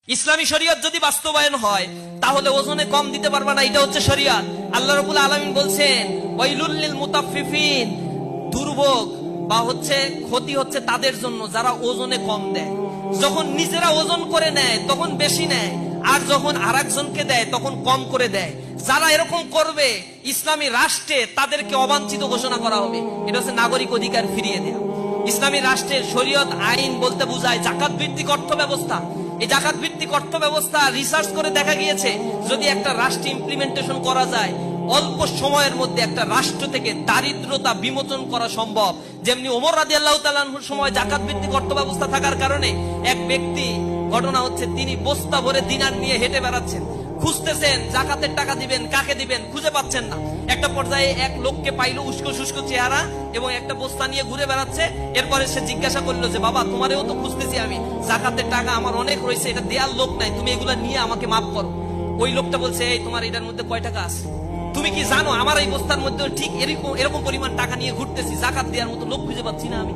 ইসলামী শরীয়ত যদি বাস্তবায়ন হয় তাহলে ওজনে কম দিতে পারবে না, এটা হচ্ছে শরীয়ত। আল্লাহ রাব্বুল আলামিন বলছেন ওয়াইলুল লিল মুতাফফিফিন, দুর্ভোগ বা ক্ষতি হচ্ছে তাদের জন্য যারা ওজনে কম দেয়। যখন নিজেরা ওজন করে নেয় তখন বেশি নেয়, আর যখন আরেকজনকে দেয় তখন কম করে দেয়। যারা এরকম করবে ইসলামী রাষ্ট্রে তাদেরকে অবাঞ্ছিত ঘোষণা করা হবে। এটা হচ্ছে নাগরিক অধিকার ফিরিয়ে দেওয়া। ইসলামী রাষ্ট্রের শরীয়ত আইন বলতে বোঝায় জাকাত ভিত্তিক অর্থ ব্যবস্থা। এই জাকাত ভিত্তিক অর্থ ব্যবস্থা রিসার্চ করে দেখা গিয়েছে যদি একটা রাষ্ট্র ইমপ্লিমেন্টেশন করা যায়, অল্প সময়ের মধ্যে একটা রাষ্ট্র থেকে দারিদ্রতা বিমোচন করা সম্ভব। যেমনি ওমর রাদিয়াল্লাহু তাআলা আনহুর সময় জাকাত ভিত্তিক অর্থ ব্যবস্থা থাকার কারণে এক ব্যক্তি, ঘটনা হচ্ছে তিনি বস্তা ভরে দিনার নিয়ে হেঁটে বেড়াচ্ছেন, খুঁজতেছেন জাকাতের টাকা দিবেন কাকে দিবেন, খুঁজে পাচ্ছেন না। একটা পর্যায়ে এক লোককে পাইলো, উস্কো শুষ্ক চেহারা এবং একটা বস্তা নিয়ে ঘুরে বেড়াচ্ছে। এরপরে সে জিজ্ঞাসা করলো যে বাবা, তোমারেও তো খুঁজতেছি আমি, জাকাতের টাকা আমার অনেক রয়েছে, এটা দেওয়ার লোক নাই, তুমি এগুলা নিয়ে আমাকে মাফ করো। ওই লোকটা বলছে, এই তোমার এটার মধ্যে কয় টাকা আছে? তুমি কি জানো আমার এই বস্তার মধ্যে ঠিক এরকম পরিমাণ টাকা নিয়ে ঘুরতেছি, জাকাত দেওয়ার মতো লোক খুঁজে পাচ্ছি না আমি।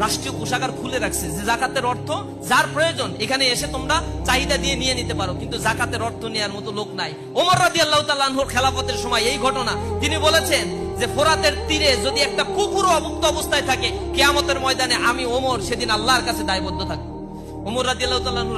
রাষ্ট্রীয় কোষাগার খুলে রাখছে যে জাকাতের অর্থ যার প্রয়োজন এখানে এসে তোমরা চাহিদা দিয়ে নিয়ে নিতে পারো, কিন্তু জাকাতের অর্থ নেওয়ার মতো লোক নাই। ওমর রাদিয়াল্লাহু তাআলা আনহুর খেলাফতের সময় এই ঘটনা, তিনি বলেছেন যে ফোরাতের তীরে যদি একটা কুকুরও অভুক্ত অবস্থায় থাকে, কিয়ামতের ময়দানে আমি ওমর সেদিন আল্লাহর কাছে দায়বদ্ধ থাকবো। ওমর রাদিয়াল্লাহু তাআলা আনহু